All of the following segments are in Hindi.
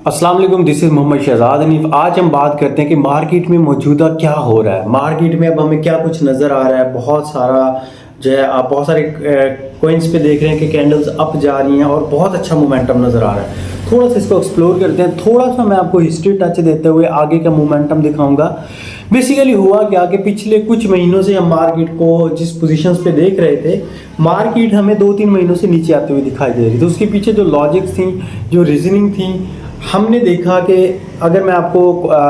अस्सलाम वालेकुम, दिस इज़ मोहम्मद शहजाद हनीफ। आज हम बात करते हैं कि मार्केट में मौजूदा क्या हो रहा है। मार्केट में अब हमें क्या कुछ नज़र आ रहा है। बहुत सारा जो है आप बहुत सारे कोइंस पे देख रहे हैं कि कैंडल्स अप जा रही हैं और बहुत अच्छा मोमेंटम नज़र आ रहा है। थोड़ा सा इसको एक्सप्लोर करते हैं। थोड़ा सा मैं आपको हिस्ट्री टच देते हुए आगे का मोमेंटम दिखाऊंगा। बेसिकली हुआ क्या कि पिछले कुछ महीनों से हम मार्केट को जिस पोजीशंस पे देख रहे थे, मार्केट हमें 2-3 महीनों से नीचे आते हुए दिखाई दे रही थी। उसके पीछे जो लॉजिक्स थी, जो रीजनिंग थी, हमने देखा कि अगर मैं आपको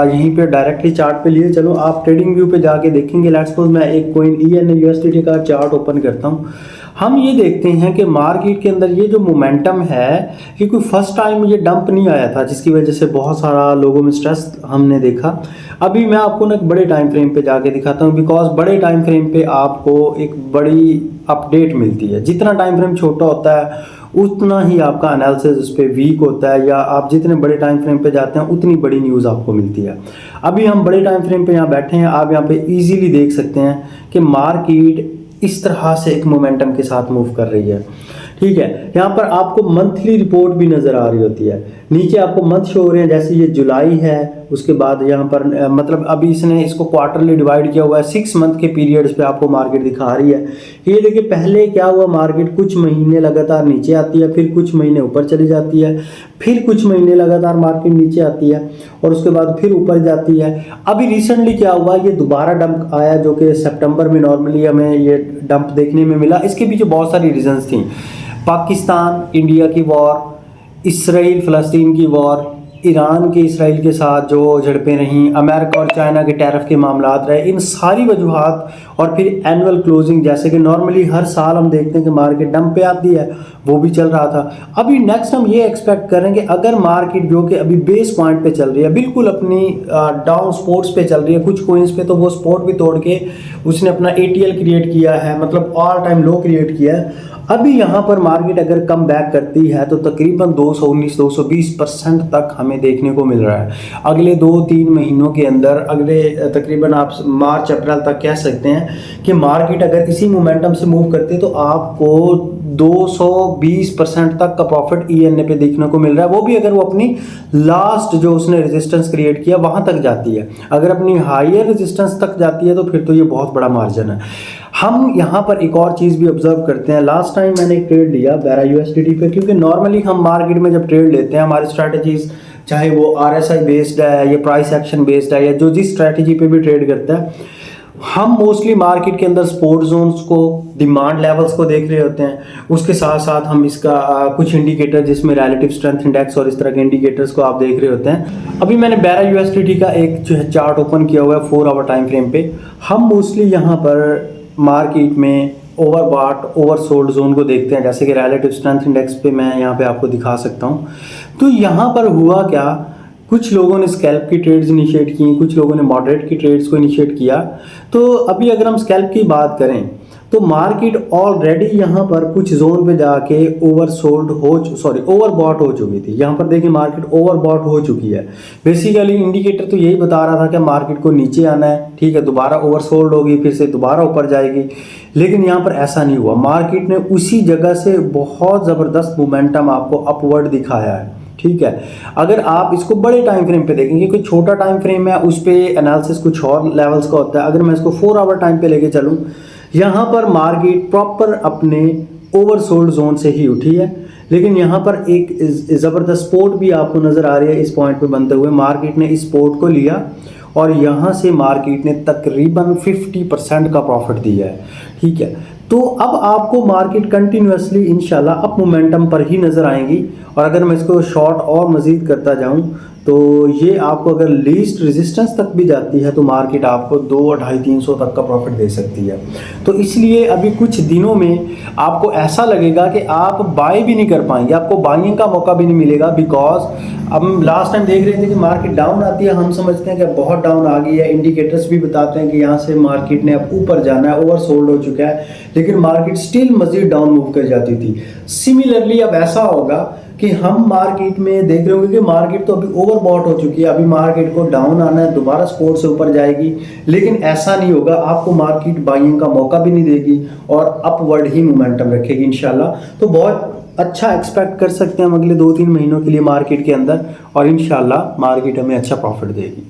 यहीं पे डायरेक्टली चार्ट पे लिए चलो, आप ट्रेडिंग व्यू पे जाके देखेंगे। लेट्स सपोज मैं एक कोइन EN/USDT का चार्ट ओपन करता हूँ। हम ये देखते हैं कि मार्केट के अंदर ये जो मोमेंटम है कि कोई फर्स्ट टाइम ये डंप नहीं आया था, जिसकी वजह से बहुत सारा लोगों में स्ट्रेस हमने देखा। अभी मैं आपको ना एक बड़े टाइम फ्रेम पे जाके दिखाता हूँ, बिकॉज बड़े टाइम फ्रेम पे आपको एक बड़ी अपडेट मिलती है। जितना टाइम फ्रेम छोटा होता है उतना ही आपका एनालिसिस उस पर वीक होता है, या आप जितने बड़े टाइम फ्रेम पे जाते हैं उतनी बड़ी न्यूज़ आपको मिलती है। अभी हम बड़े टाइम फ्रेम पे यहाँ बैठे हैं, आप यहाँ पे इजीली देख सकते हैं कि मार्केट इस तरह से एक मोमेंटम के साथ मूव कर रही है। ठीक है, यहाँ पर आपको मंथली रिपोर्ट भी नज़र आ रही होती है। नीचे आपको मंथ शो हो रहे हैं, जैसे ये जुलाई है, उसके बाद यहाँ पर मतलब अभी इसने इसको क्वार्टरली डिवाइड किया हुआ है। 6 मंथ के पीरियड्स पे आपको मार्केट दिखा रही है। ये देखिए पहले क्या हुआ, मार्केट कुछ महीने लगातार नीचे आती है, फिर कुछ महीने ऊपर चली जाती है, फिर कुछ महीने लगातार मार्केट नीचे आती है और उसके बाद फिर ऊपर जाती है। अभी रिसेंटली क्या हुआ, ये दोबारा डंप आया, जो कि सितंबर में नॉर्मली हमें ये डंप देखने में मिला। इसके पीछे बहुत सारी रीजंस थी। पाकिस्तान इंडिया की वॉर, इसराइल फ़लस्तीन की वॉर, ईरान के इसराइल के साथ जो झड़पें रहीं, अमेरिका और चाइना के टैरिफ के मामलात रहे, इन सारी वजूहात, और फिर एनुअल क्लोजिंग, जैसे कि नॉर्मली हर साल हम देखते हैं कि मार्केट डंप पे आती है, वो भी चल रहा था। अभी नेक्स्ट हम ये एक्सपेक्ट करेंगे, अगर मार्केट जो कि अभी बेस पॉइंट पे चल रही है, बिल्कुल अपनी डाउन स्पोर्ट्स पे चल रही है, कुछ कोइंस पे तो वो स्पोर्ट भी तोड़ के उसने अपना ATL क्रिएट किया है, मतलब ऑल टाइम लो क्रिएट किया है। अभी यहाँ पर मार्केट अगर कम बैक करती है तो तकरीबन 219-220% तक हमें देखने को मिल रहा है। अगले 2-3 महीनों के अंदर, अगले तकरीबन आप मार्च अप्रैल तक कह सकते हैं कि मार्केट अगर इसी मोमेंटम से मूव करती है तो आपको 220% तक का प्रॉफिट ENA पे देखने को मिल रहा है। वो भी अगर वो अपनी लास्ट जो उसने रेजिस्टेंस क्रिएट किया वहाँ तक जाती है। अगर अपनी हायर रेजिस्टेंस तक जाती है तो फिर तो ये बहुत बड़ा मार्जिन है। हम यहाँ पर एक और चीज़ भी ऑब्जर्व करते हैं। लास्ट टाइम मैंने एक ट्रेड लिया BARA/USDT पे, क्योंकि नॉर्मली हम मार्केट में जब ट्रेड लेते हैं, हमारी स्ट्रैटेजीज चाहे वो RSI बेस्ड है या प्राइस एक्शन बेस्ड है या जो जिस स्ट्रैटेजी पे भी ट्रेड करता है, हम मोस्टली मार्केट के अंदर सपोर्ट जोन्स को, डिमांड लेवल्स को देख रहे होते हैं। उसके साथ साथ हम इसका कुछ इंडिकेटर जिसमें रिलेटिव स्ट्रेंथ इंडेक्स और इस तरह के इंडिकेटर्स को आप देख रहे होते हैं। अभी मैंने BARA/USDT का एक जो है चार्ट ओपन किया हुआ है 4 आवर टाइम फ्रेम पे। हम मोस्टली यहाँ पर मार्केट में ओवरबॉट ओवरसोल्ड जोन को देखते हैं, जैसे कि रिलेटिव स्ट्रेंथ इंडेक्स पे मैं यहाँ पे आपको दिखा सकता हूँ। तो यहाँ पर हुआ क्या, कुछ लोगों ने स्कैल्प की ट्रेड्स इनिशिएट की, कुछ लोगों ने मॉडरेट की ट्रेड्स को इनिशिएट किया। तो अभी अगर हम स्कैल्प की बात करें तो मार्केट ऑलरेडी यहाँ पर कुछ जोन पे जाके ओवरबॉट हो चुकी थी। यहाँ पर देखिए मार्केट ओवरबॉट हो चुकी है। बेसिकली इंडिकेटर तो यही बता रहा था कि मार्केट को नीचे आना है, ठीक है, दोबारा ओवरसोल्ड होगी, फिर से दोबारा ऊपर जाएगी, लेकिन यहाँ पर ऐसा नहीं हुआ। मार्केट ने उसी जगह से बहुत ज़बरदस्त मोमेंटम आपको अपवर्ड दिखाया है। ठीक है, अगर आप इसको बड़े टाइम फ्रेम पे देखेंगे, कोई छोटा टाइम फ्रेम है उस पर एनालिसिस कुछ और लेवल्स का होता है। अगर मैं इसको 4 आवर टाइम पे लेके चलूँ, यहाँ पर मार्केट प्रॉपर अपने ओवरसोल्ड जोन से ही उठी है, लेकिन यहाँ पर एक ज़बरदस्त सपोर्ट भी आपको नज़र आ रही है। इस पॉइंट पे बनते हुए मार्केट ने इस सपोर्ट को लिया और यहाँ से मार्केट ने तकरीबन 50% का प्रॉफिट दिया है। ठीक है, तो अब आपको मार्केट कंटिन्यूसली इंशाल्लाह अप मोमेंटम पर ही नज़र आएंगी। और अगर मैं इसको शॉर्ट और मज़ीद करता जाऊं तो ये आपको अगर लीस्ट रेजिस्टेंस तक भी जाती है तो मार्केट आपको 200-250-300 तक का प्रॉफिट दे सकती है। तो इसलिए अभी कुछ दिनों में आपको ऐसा लगेगा कि आप बाय भी नहीं कर पाएंगे, आपको बाइंग का मौका भी नहीं मिलेगा। बिकॉज हम लास्ट टाइम देख रहे थे कि मार्केट डाउन आती है, हम समझते हैं कि बहुत डाउन आ गई है, इंडिकेटर्स भी बताते हैं कि यहाँ से मार्केट ने अब ऊपर जाना है, ओवरसोल्ड हो चुका है, लेकिन मार्केट स्टिल मजीद डाउन मूव कर जाती थी। सिमिलरली अब ऐसा होगा कि हम मार्केट में देख रहे होंगे कि मार्केट तो अभी ओवरबॉट हो चुकी है, अभी मार्केट को डाउन आना है, दोबारा सपोर्ट से ऊपर जाएगी, लेकिन ऐसा नहीं होगा। आपको मार्केट बाइंग का मौका भी नहीं देगी और अपवर्ड ही मोमेंटम रखेगी इंशाल्लाह। तो बहुत अच्छा एक्सपेक्ट कर सकते हैं हम अगले 2-3 महीनों के लिए मार्केट के अंदर, और इंशाल्लाह मार्केट हमें अच्छा प्रॉफिट देगी।